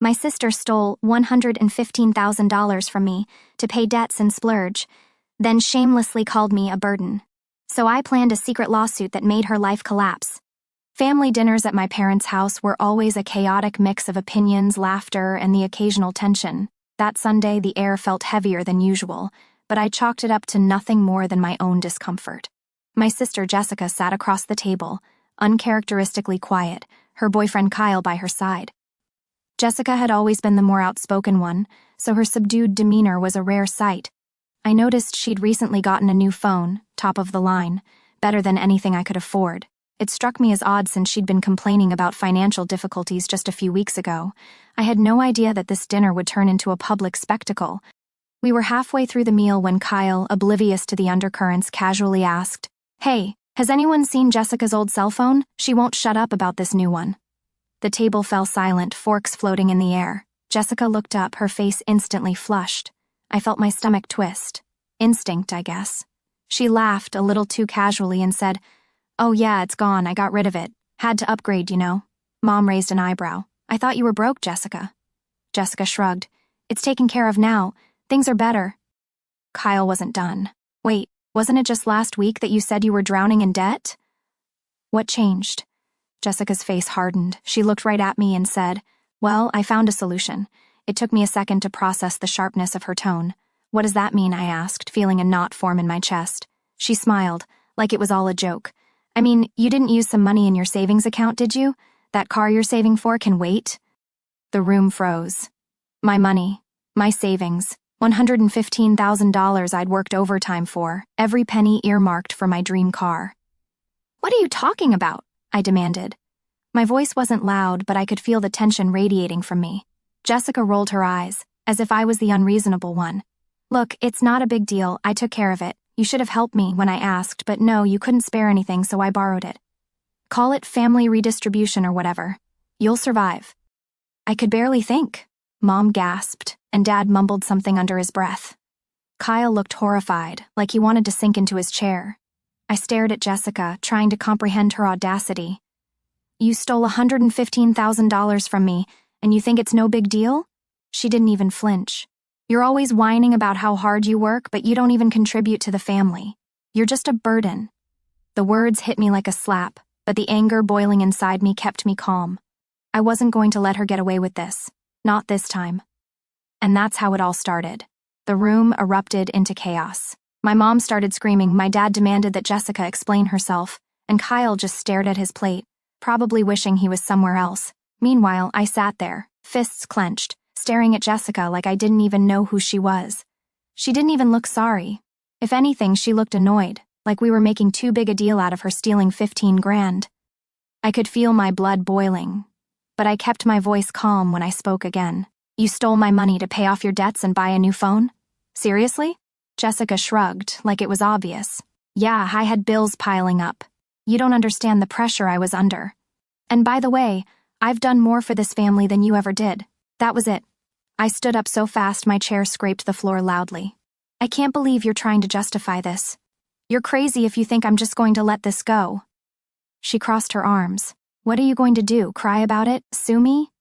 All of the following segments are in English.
My sister stole $115,000 from me to pay debts in Splurge, then shamelessly called me a burden. So I planned a secret lawsuit that made her life collapse. Family dinners at my parents' house were always a chaotic mix of opinions, laughter, and the occasional tension. That Sunday, the air felt heavier than usual, but I chalked it up to nothing more than my own discomfort. My sister Jessica sat across the table, uncharacteristically quiet, her boyfriend Kyle by her side. Jessica had always been the more outspoken one, so her subdued demeanor was a rare sight. I noticed she'd recently gotten a new phone, top of the line, better than anything I could afford. It struck me as odd since she'd been complaining about financial difficulties just a few weeks ago. I had no idea that this dinner would turn into a public spectacle. We were halfway through the meal when Kyle, oblivious to the undercurrents, casually asked, "Hey, has anyone seen Jessica's old cell phone? She won't shut up about this new one." The table fell silent, forks floating in the air. Jessica looked up, her face instantly flushed. I felt my stomach twist. Instinct, I guess. She laughed a little too casually and said, "Oh yeah, it's gone. I got rid of it. Had to upgrade, you know." Mom raised an eyebrow. "I thought you were broke, Jessica." Jessica shrugged. "It's taken care of now. Things are better." Kyle wasn't done. "Wait, wasn't it just last week that you said you were drowning in debt?" "What changed?" Jessica's face hardened. She looked right at me and said, "Well, I found a solution." It took me a second to process the sharpness of her tone. "What does that mean?" I asked, feeling a knot form in my chest. She smiled, like it was all a joke. "I mean, you didn't use some money in your savings account, did you? That car you're saving for can wait?" The room froze. My money, my savings, $115,000 I'd worked overtime for, every penny earmarked for my dream car. "What are you talking about?" I demanded. My voice wasn't loud, but I could feel the tension radiating from me. Jessica rolled her eyes, as if I was the unreasonable one. "Look, it's not a big deal. I took care of it. You should have helped me when I asked, but no, you couldn't spare anything, so I borrowed it. Call it family redistribution or whatever. You'll survive." I could barely think. Mom gasped, and Dad mumbled something under his breath. Kyle looked horrified, like he wanted to sink into his chair. I stared at Jessica, trying to comprehend her audacity. "You stole $115,000 from me, and you think it's no big deal?" She didn't even flinch. "You're always whining about how hard you work, but you don't even contribute to the family. You're just a burden." The words hit me like a slap, but the anger boiling inside me kept me calm. I wasn't going to let her get away with this. Not this time. And that's how it all started. The room erupted into chaos. My mom started screaming, my dad demanded that Jessica explain herself, and Kyle just stared at his plate, probably wishing he was somewhere else. Meanwhile, I sat there, fists clenched, staring at Jessica like I didn't even know who she was. She didn't even look sorry. If anything, she looked annoyed, like we were making too big a deal out of her stealing 15 grand. I could feel my blood boiling, but I kept my voice calm when I spoke again. "You stole my money to pay off your debts and buy a new phone? Seriously?" Jessica shrugged, like it was obvious. "Yeah, I had bills piling up. You don't understand the pressure I was under. And by the way, I've done more for this family than you ever did." That was it. I stood up so fast my chair scraped the floor loudly. "I can't believe you're trying to justify this. You're crazy if you think I'm just going to let this go." She crossed her arms. "What are you going to do, cry about it, sue me?"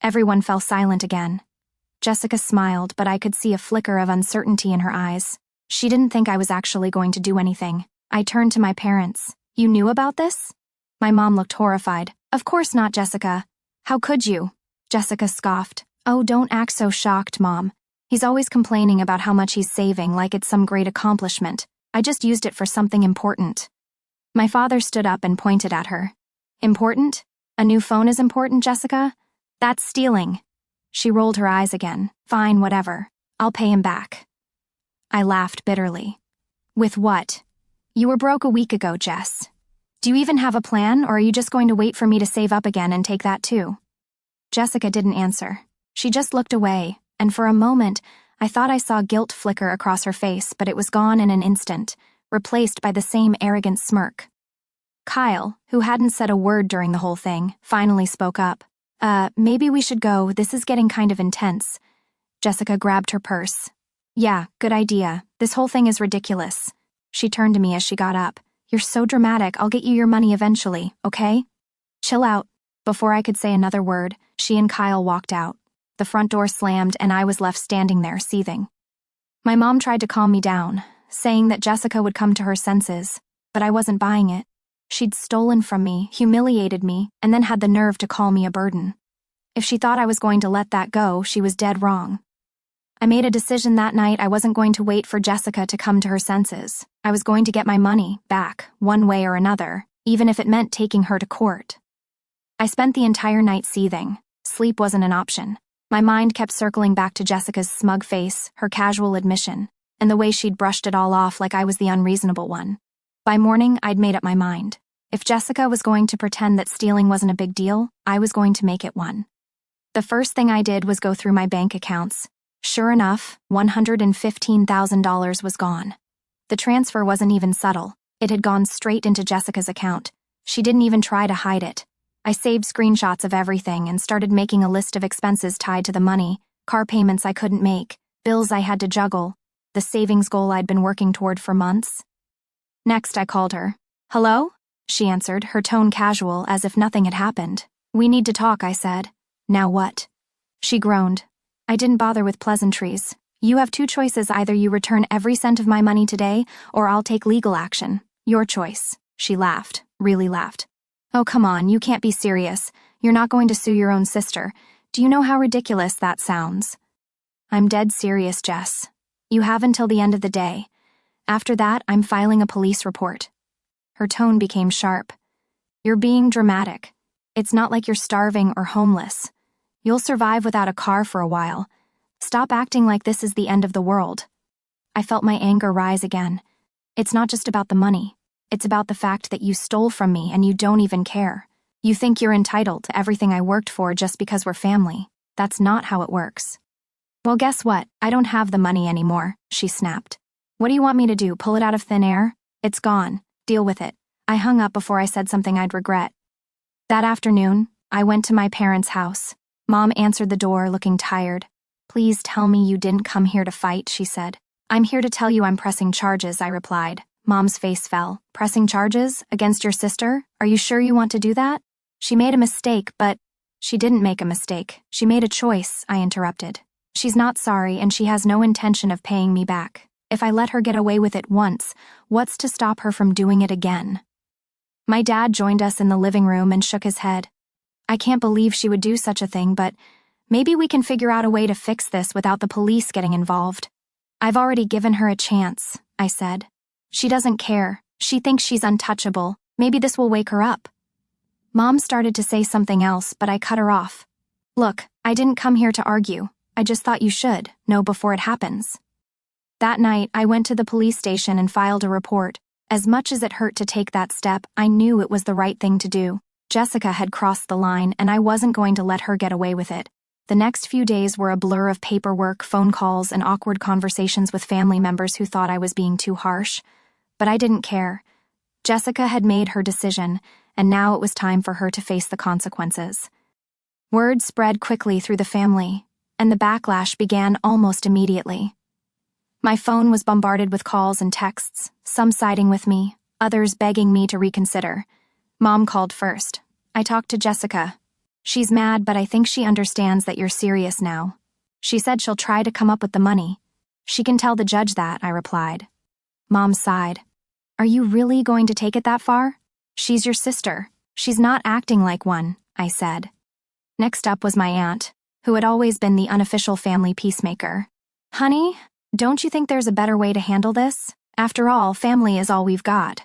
Everyone fell silent again. Jessica smiled, but I could see a flicker of uncertainty in her eyes. She didn't think I was actually going to do anything. I turned to my parents. "You knew about this?" My mom looked horrified. "Of course not, Jessica. How could you?" Jessica scoffed. "Oh, don't act so shocked, Mom. He's always complaining about how much he's saving like it's some great accomplishment. I just used it for something important." My father stood up and pointed at her. "Important? A new phone is important, Jessica? That's stealing." She rolled her eyes again. "Fine, whatever. I'll pay him back." I laughed bitterly. "With what? You were broke a week ago, Jess. Do you even have a plan, or are you just going to wait for me to save up again and take that too?" Jessica didn't answer. She just looked away, and for a moment, I thought I saw guilt flicker across her face, but it was gone in an instant, replaced by the same arrogant smirk. Kyle, who hadn't said a word during the whole thing, finally spoke up. Maybe we should go. This is getting kind of intense." Jessica grabbed her purse. "Yeah, good idea. This whole thing is ridiculous." She turned to me as she got up. "You're so dramatic. I'll get you your money eventually, okay? Chill out." Before I could say another word, she and Kyle walked out. The front door slammed and I was left standing there, seething. My mom tried to calm me down, saying that Jessica would come to her senses, but I wasn't buying it. She'd stolen from me, humiliated me, and then had the nerve to call me a burden. If she thought I was going to let that go, she was dead wrong. I made a decision that night. I wasn't going to wait for Jessica to come to her senses. I was going to get my money back, one way or another, even if it meant taking her to court. I spent the entire night seething. Sleep wasn't an option. My mind kept circling back to Jessica's smug face, her casual admission, and the way she'd brushed it all off like I was the unreasonable one. By morning, I'd made up my mind. If Jessica was going to pretend that stealing wasn't a big deal, I was going to make it one. The first thing I did was go through my bank accounts. Sure enough, $115,000 was gone. The transfer wasn't even subtle. It had gone straight into Jessica's account. She didn't even try to hide it. I saved screenshots of everything and started making a list of expenses tied to the money, car payments I couldn't make, bills I had to juggle, the savings goal I'd been working toward for months. Next, I called her. "Hello?" She answered, her tone casual, as if nothing had happened. "We need to talk," I said. "Now what?" She groaned. "I didn't bother with pleasantries. You have two choices. Either you return every cent of my money today, or I'll take legal action. Your choice." She laughed, really laughed. "Oh, come on, you can't be serious. You're not going to sue your own sister. Do you know how ridiculous that sounds?" "I'm dead serious, Jess. You have until the end of the day. After that, I'm filing a police report." Her tone became sharp. "You're being dramatic. It's not like you're starving or homeless. You'll survive without a car for a while. Stop acting like this is the end of the world." I felt my anger rise again. It's not just about the money. It's about the fact that you stole from me and you don't even care. You think you're entitled to everything I worked for just because we're family. That's not how it works. "Well, guess what? I don't have the money anymore," she snapped. "What do you want me to do, pull it out of thin air? It's gone. Deal with it." I hung up before I said something I'd regret. That afternoon, I went to my parents' house. Mom answered the door, looking tired. "Please tell me you didn't come here to fight," she said. "I'm here to tell you I'm pressing charges," I replied. Mom's face fell. "Pressing charges? Against your sister? Are you sure you want to do that?" "She made a mistake, but—" "She didn't make a mistake. She made a choice," I interrupted. "She's not sorry and she has no intention of paying me back. If I let her get away with it once, what's to stop her from doing it again?" My dad joined us in the living room and shook his head. "I can't believe she would do such a thing, but maybe we can figure out a way to fix this without the police getting involved." "I've already given her a chance," I said. "She doesn't care. She thinks she's untouchable. Maybe this will wake her up." Mom started to say something else, but I cut her off. "Look, I didn't come here to argue. I just thought you should know before it happens." That night, I went to the police station and filed a report. As much as it hurt to take that step, I knew it was the right thing to do. Jessica had crossed the line, and I wasn't going to let her get away with it. The next few days were a blur of paperwork, phone calls, and awkward conversations with family members who thought I was being too harsh. But I didn't care. Jessica had made her decision, and now it was time for her to face the consequences. Word spread quickly through the family, and the backlash began almost immediately. My phone was bombarded with calls and texts, some siding with me, others begging me to reconsider. Mom called first. "I talked to Jessica. She's mad, but I think she understands that you're serious now. She said she'll try to come up with the money." "She can tell the judge that," I replied. Mom sighed. "Are you really going to take it that far? She's your sister. She's not acting like one," I said. Next up was my aunt, who had always been the unofficial family peacemaker. "Honey, don't you think there's a better way to handle this? After all, family is all we've got."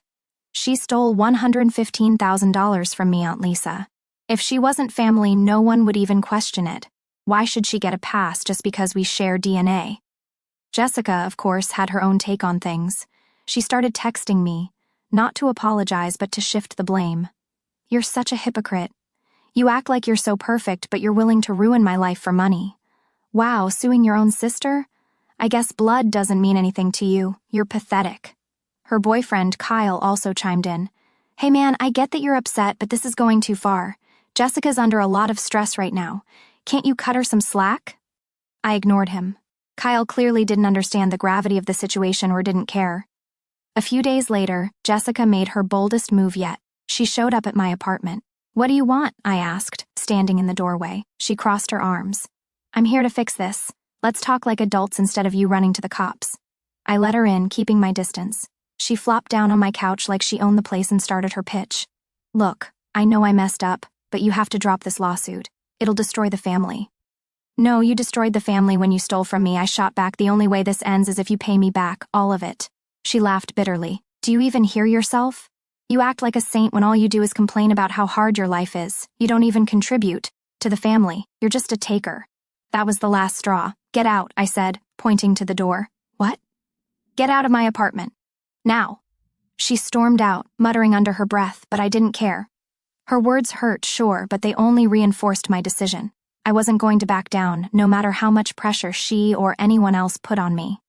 "She stole $115,000 from me, Aunt Lisa. If she wasn't family, no one would even question it. Why should she get a pass just because we share DNA?" Jessica, of course, had her own take on things. She started texting me, not to apologize but to shift the blame. "You're such a hypocrite. You act like you're so perfect, but you're willing to ruin my life for money. Wow, suing your own sister? I guess blood doesn't mean anything to you. You're pathetic." Her boyfriend, Kyle, also chimed in. "Hey man, I get that you're upset, but this is going too far. Jessica's under a lot of stress right now. Can't you cut her some slack?" I ignored him. Kyle clearly didn't understand the gravity of the situation or didn't care. A few days later, Jessica made her boldest move yet. She showed up at my apartment. "What do you want?" I asked, standing in the doorway. She crossed her arms. I'm here to fix this. Let's talk like adults instead of you running to the cops. I let her in, keeping my distance. She flopped down on my couch like she owned the place and started her pitch. Look, I know I messed up, but you have to drop this lawsuit. It'll destroy the family. No, you destroyed the family when you stole from me, I shot back. The only way this ends is if you pay me back, all of it. She laughed bitterly. Do you even hear yourself? You act like a saint when all you do is complain about how hard your life is. You don't even contribute to the family. You're just a taker. That was the last straw. Get out, I said, pointing to the door. What? Get out of my apartment. Now. She stormed out, muttering under her breath, but I didn't care. Her words hurt, sure, but they only reinforced my decision. I wasn't going to back down, no matter how much pressure she or anyone else put on me.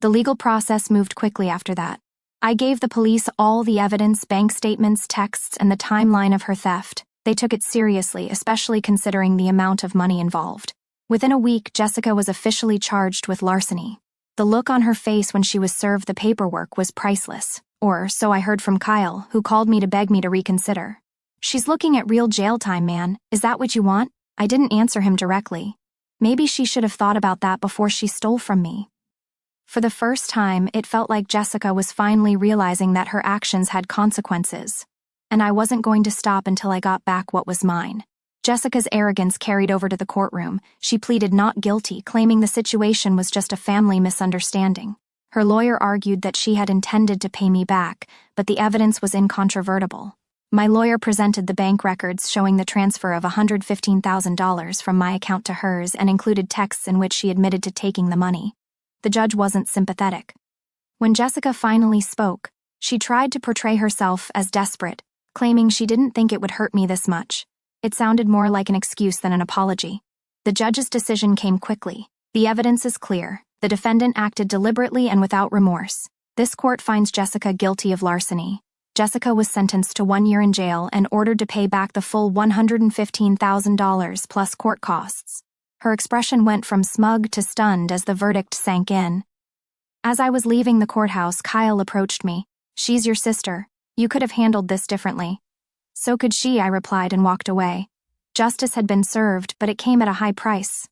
The legal process moved quickly after that. I gave the police all the evidence, bank statements, texts, and the timeline of her theft. They took it seriously, especially considering the amount of money involved. Within a week, Jessica was officially charged with larceny. The look on her face when she was served the paperwork was priceless, or so I heard from Kyle, who called me to beg me to reconsider. She's looking at real jail time, man. Is that what you want? I didn't answer him directly. Maybe she should have thought about that before she stole from me. For the first time, it felt like Jessica was finally realizing that her actions had consequences, and I wasn't going to stop until I got back what was mine. Jessica's arrogance carried over to the courtroom. She pleaded not guilty, claiming the situation was just a family misunderstanding. Her lawyer argued that she had intended to pay me back, but the evidence was incontrovertible. My lawyer presented the bank records showing the transfer of $115,000 from my account to hers and included texts in which she admitted to taking the money. The judge wasn't sympathetic. When Jessica finally spoke, she tried to portray herself as desperate, claiming she didn't think it would hurt me this much. It sounded more like an excuse than an apology. The judge's decision came quickly. The evidence is clear. The defendant acted deliberately and without remorse. This court finds Jessica guilty of larceny. Jessica was sentenced to 1 year in jail and ordered to pay back the full $115,000 plus court costs. Her expression went from smug to stunned as the verdict sank in. As I was leaving the courthouse, Kyle approached me. She's your sister. You could have handled this differently. So could she, I replied and walked away. Justice had been served, but it came at a high price.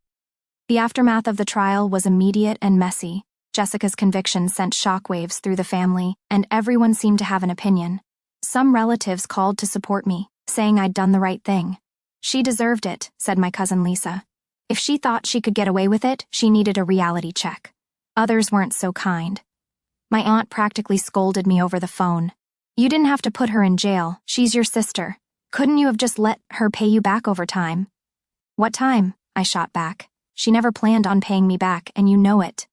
The aftermath of the trial was immediate and messy. Jessica's conviction sent shockwaves through the family, and everyone seemed to have an opinion. Some relatives called to support me, saying I'd done the right thing. She deserved it, said my cousin Lisa. If she thought she could get away with it, she needed a reality check. Others weren't so kind. My aunt practically scolded me over the phone. You didn't have to put her in jail. She's your sister. Couldn't you have just let her pay you back over time? What time? I shot back. She never planned on paying me back, and you know it.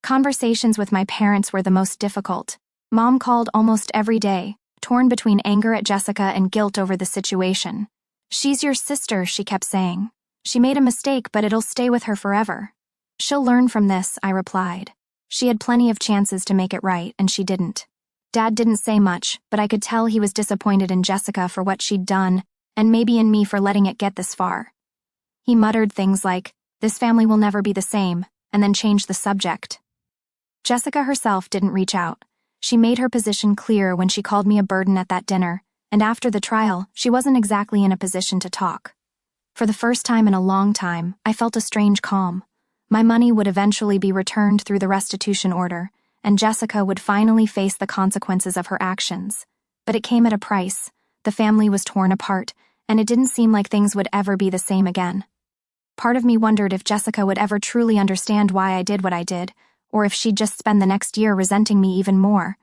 Conversations with my parents were the most difficult. Mom called almost every day, torn between anger at Jessica and guilt over the situation. She's your sister, she kept saying. She made a mistake, but it'll stay with her forever. She'll learn from this, I replied. She had plenty of chances to make it right, and she didn't. Dad didn't say much, but I could tell he was disappointed in Jessica for what she'd done, and maybe in me for letting it get this far. He muttered things like, "This family will never be the same," and then changed the subject. Jessica herself didn't reach out. She made her position clear when she called me a burden at that dinner, and after the trial, she wasn't exactly in a position to talk. For the first time in a long time, I felt a strange calm. My money would eventually be returned through the restitution order, and Jessica would finally face the consequences of her actions. But it came at a price. The family was torn apart, and it didn't seem like things would ever be the same again. Part of me wondered if Jessica would ever truly understand why I did what I did, or if she'd just spend the next year resenting me even more.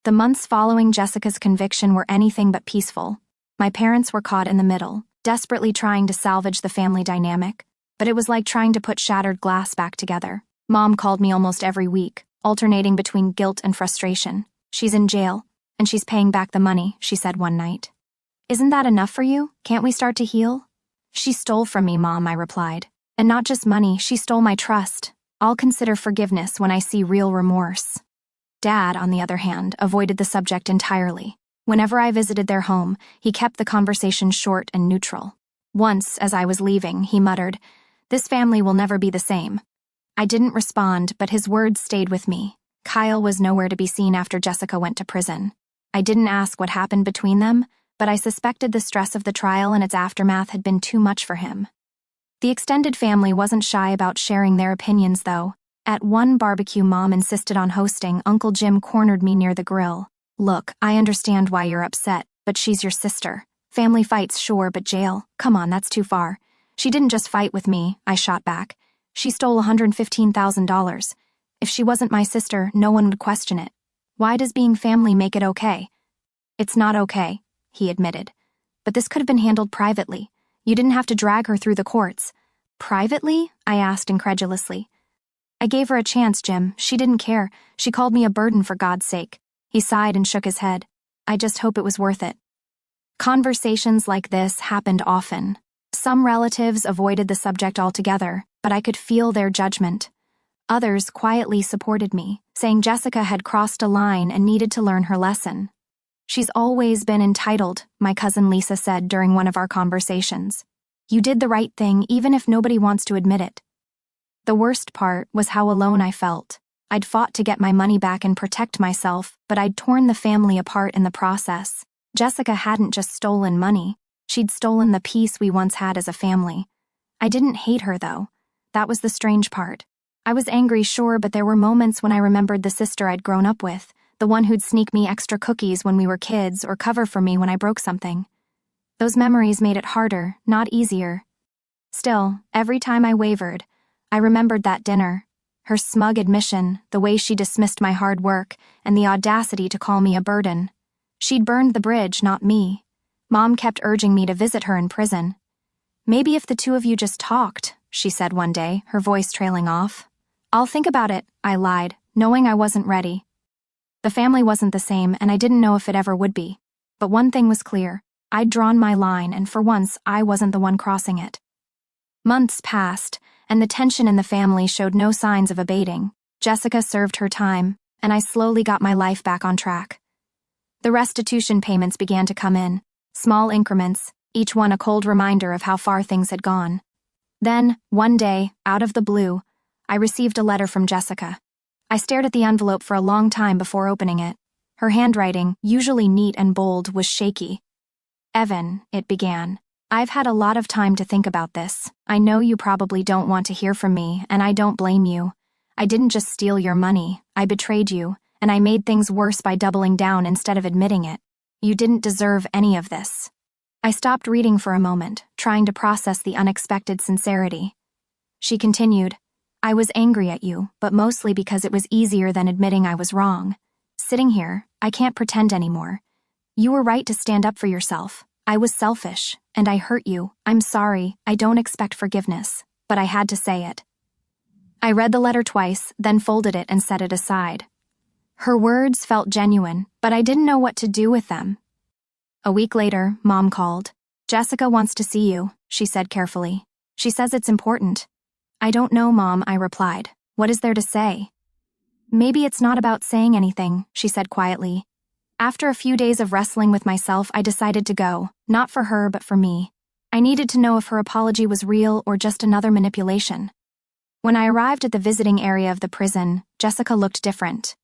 The months following Jessica's conviction were anything but peaceful. My parents were caught in the middle, desperately trying to salvage the family dynamic, but it was like trying to put shattered glass back together. Mom called me almost every week, alternating between guilt and frustration. She's in jail, and she's paying back the money, she said one night. Isn't that enough for you? Can't we start to heal? She stole from me, Mom, I replied. And not just money, she stole my trust. I'll consider forgiveness when I see real remorse. Dad, on the other hand, avoided the subject entirely. Whenever I visited their home, he kept the conversation short and neutral. Once, as I was leaving, he muttered, "This family will never be the same." I didn't respond, but his words stayed with me. Kyle was nowhere to be seen after Jessica went to prison. I didn't ask what happened between them, but I suspected the stress of the trial and its aftermath had been too much for him. The extended family wasn't shy about sharing their opinions, though. At one barbecue Mom insisted on hosting, Uncle Jim cornered me near the grill. "Look, I understand why you're upset, but she's your sister. Family fights, sure, but jail? Come on, that's too far." "She didn't just fight with me," I shot back. "She stole $115,000. If she wasn't my sister, no one would question it. Why does being family make it okay?" "It's not okay," he admitted. "But this could have been handled privately. You didn't have to drag her through the courts." "Privately?" I asked incredulously. "I gave her a chance, Jim. She didn't care. She called me a burden, for God's sake." He sighed and shook his head. "I just hope it was worth it." Conversations like this happened often. Some relatives avoided the subject altogether, but I could feel their judgment. Others quietly supported me, saying Jessica had crossed a line and needed to learn her lesson. "She's always been entitled," my cousin Lisa said during one of our conversations. "You did the right thing, even if nobody wants to admit it." The worst part was how alone I felt. I'd fought to get my money back and protect myself, but I'd torn the family apart in the process. Jessica hadn't just stolen money. She'd stolen the peace we once had as a family. I didn't hate her, though. That was the strange part. I was angry, sure, but there were moments when I remembered the sister I'd grown up with, the one who'd sneak me extra cookies when we were kids or cover for me when I broke something. Those memories made it harder, not easier. Still, every time I wavered, I remembered that dinner, her smug admission, the way she dismissed my hard work, and the audacity to call me a burden. She'd burned the bridge, not me. Mom kept urging me to visit her in prison. "Maybe if the two of you just talked," she said one day, her voice trailing off. "I'll think about it," I lied, knowing I wasn't ready. The family wasn't the same, and I didn't know if it ever would be. But one thing was clear. I'd drawn my line, and for once, I wasn't the one crossing it. Months passed, and the tension in the family showed no signs of abating. Jessica served her time, and I slowly got my life back on track. The restitution payments began to come in, small increments, each one a cold reminder of how far things had gone. Then, one day, out of the blue, I received a letter from Jessica. I stared at the envelope for a long time before opening it. Her handwriting, usually neat and bold, was shaky. "Evan," it began, "I've had a lot of time to think about this. I know you probably don't want to hear from me, and I don't blame you. I didn't just steal your money, I betrayed you, and I made things worse by doubling down instead of admitting it. You didn't deserve any of this." I stopped reading for a moment, trying to process the unexpected sincerity. She continued, "I was angry at you, but mostly because it was easier than admitting I was wrong. Sitting here, I can't pretend anymore. You were right to stand up for yourself. I was selfish, and I hurt you. I'm sorry, I don't expect forgiveness, but I had to say it." I read the letter twice, then folded it and set it aside. Her words felt genuine, but I didn't know what to do with them. A week later, Mom called. "Jessica wants to see you," she said carefully. "She says it's important." "I don't know, Mom," I replied. "What is there to say?" "Maybe it's not about saying anything," she said quietly. After a few days of wrestling with myself, I decided to go, not for her, but for me. I needed to know if her apology was real or just another manipulation. When I arrived at the visiting area of the prison, Jessica looked different.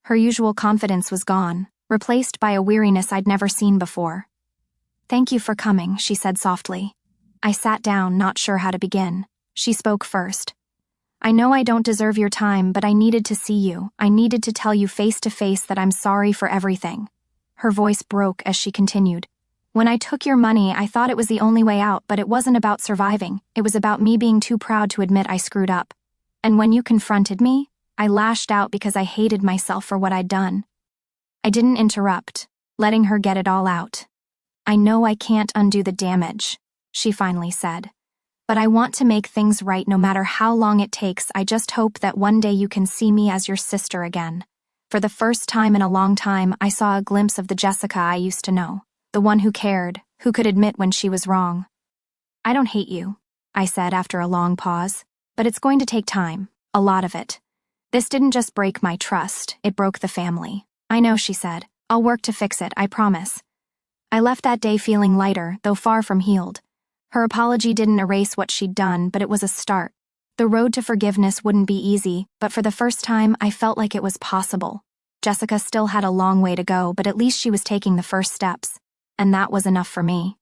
Her usual confidence was gone, replaced by a weariness I'd never seen before. "Thank you for coming," she said softly. I sat down, not sure how to begin. She spoke first. "I know I don't deserve your time, but I needed to see you. I needed to tell you face to face that I'm sorry for everything." Her voice broke as she continued. "When I took your money, I thought it was the only way out, but it wasn't about surviving. It was about me being too proud to admit I screwed up. And when you confronted me, I lashed out because I hated myself for what I'd done." I didn't interrupt, letting her get it all out. "I know I can't undo the damage," she finally said. "But I want to make things right no matter how long it takes. I just hope that one day you can see me as your sister again." For the first time in a long time, I saw a glimpse of the Jessica I used to know, the one who cared, who could admit when she was wrong. "I don't hate you," I said after a long pause, "but it's going to take time, a lot of it. This didn't just break my trust, it broke the family." "I know," she said. "I'll work to fix it, I promise." I left that day feeling lighter, though far from healed. Her apology didn't erase what she'd done, but it was a start. The road to forgiveness wouldn't be easy, but for the first time, I felt like it was possible. Jessica still had a long way to go, but at least she was taking the first steps, and that was enough for me.